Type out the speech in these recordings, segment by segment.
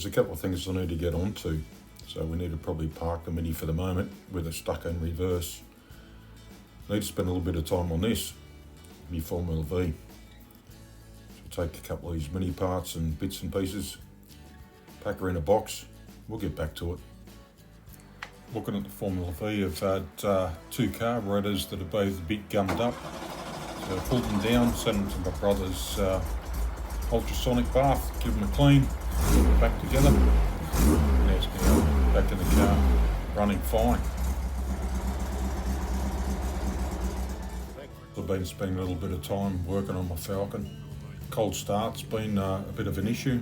There's a couple of things I need to get onto. So we need to probably park the Mini for the moment with it stuck in reverse. Need to spend a little bit of time on this, my Formula V. So take a couple of these Mini parts and bits and pieces, pack her in a box, we'll get back to it. Looking at the Formula V, I've had two carburetors that are both a bit gummed up. So I pulled them down, sent them to my brother's ultrasonic bath, give them a clean, put it back together. Now it's going to go back in the car, running fine. I've been spending a little bit of time working on my Falcon. Cold start's been a bit of an issue.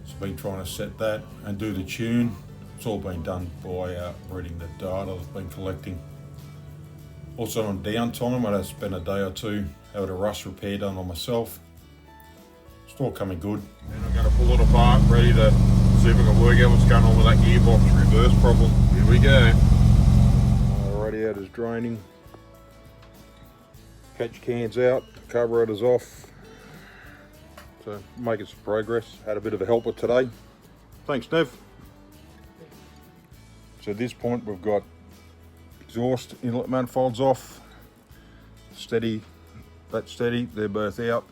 So I've been trying to set that and do the tune. It's all been done by reading the data I've been collecting. Also on downtime, I spent a day or two having a rust repair done on myself. It's all coming good. And I'm going to pull it apart, ready to see if I can work out what's going on with that gearbox reverse problem. Here we go. Radiator's draining. Catch cans out, carburetor's off. So making some progress. Had a bit of a helper today. Thanks, Nev. So at this point we've got exhaust inlet manifolds off. Steady, that's steady, they're both out.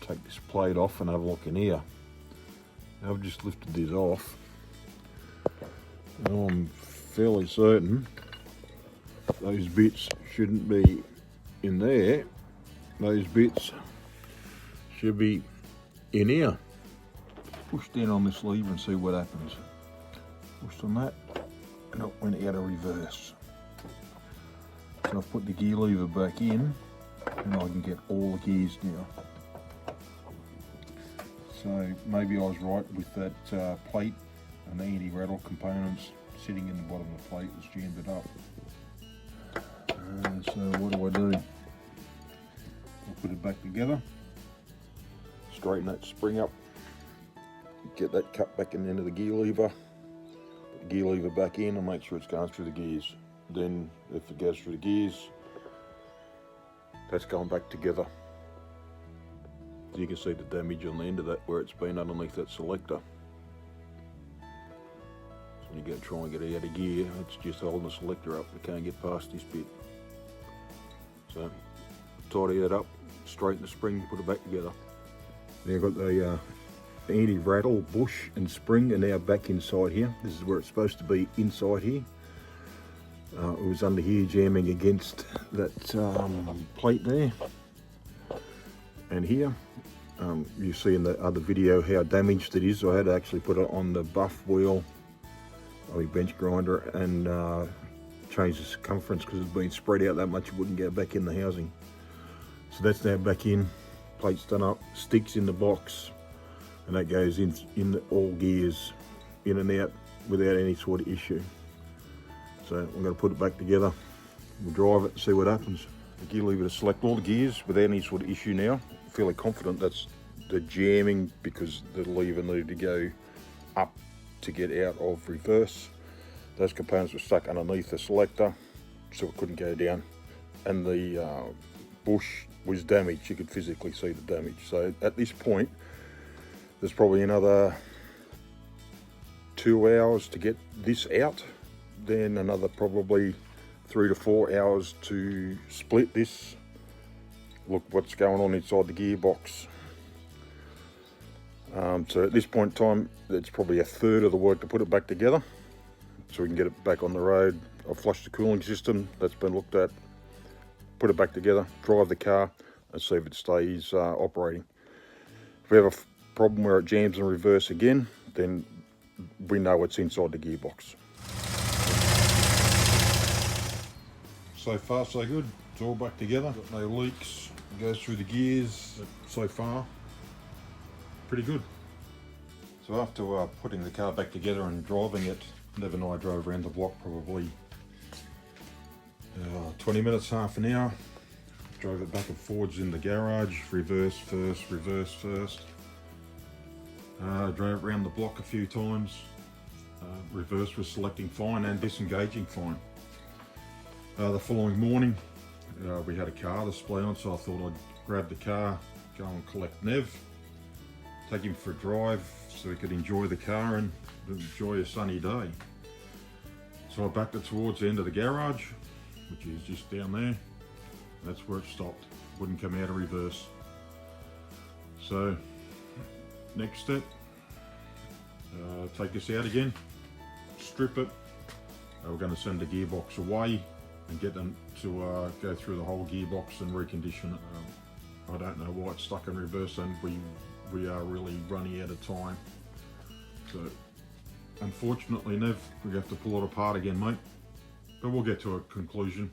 Take this plate off and have a look in here. I've just lifted this off. Now I'm fairly certain those bits shouldn't be in there. Those bits should be in here. Push down on this lever and see what happens. Pushed on that and it went out of reverse. So I've put the gear lever back in and I can get all the gears now. So maybe I was right with that plate and the anti-rattle components sitting in the bottom of the plate that's jammed it up. So what do? I'll put it back together, straighten that spring up, get that cut back in the end of the gear lever, put the gear lever back in and make sure it's going through the gears. Then if it goes through the gears, that's going back together. So you can see the damage on the end of that where it's been underneath that selector. So when you go try and get it out of gear, it's just holding the selector up. We can't get past this bit. So tidy that up, straighten the spring, put it back together. Now I've got the anti-rattle bush and spring are now back inside here. This is where it's supposed to be, inside here. It was under here jamming against that plate there. And here, you see in the other video how damaged it is. So I had to actually put it on the buff wheel of my bench grinder and change the circumference because it's been spread out that much it wouldn't go back in the housing. So that's now back in, plate's done up, sticks in the box, and that goes in all gears, in and out without any sort of issue. So I'm going to put it back together, we'll drive it and see what happens. The gear lever to select all the gears without any sort of issue now. I'm fairly confident that's the jamming because the lever needed to go up to get out of reverse. Those components were stuck underneath the selector, so it couldn't go down. And the bush was damaged, you could physically see the damage. So at this point, there's probably another 2 hours to get this out, then another probably 3 to 4 hours to split this. Look what's going on inside the gearbox. So at this point in time, it's probably a third of the work to put it back together so we can get it back on the road. I've flushed the cooling system, that's been looked at, put it back together, drive the car and see if it stays operating. If we have a problem where it jams in reverse again, then we know what's inside the gearbox. So far so good, it's all back together, got no leaks, it goes through the gears. So far, pretty good. So after putting the car back together and driving it, Nev and I drove around the block probably 20 minutes, half an hour. Drove it back and forwards in the garage, reverse first, reverse first. Drove around the block a few times. Reverse was selecting fine and disengaging fine. The following morning, we had a car display on, so I thought I'd grab the car, go and collect Nev. take him for a drive so he could enjoy the car and enjoy a sunny day. So I backed it towards the end of the garage, which is just down there. That's where it stopped. Wouldn't come out of reverse. So next step, take this out again, strip it. We're going to send the gearbox away and get them to go through the whole gearbox and recondition it. I don't know why it's stuck in reverse, and we are really running out of time. So unfortunately, Nev, we have to pull it apart again, mate. But we'll get to a conclusion.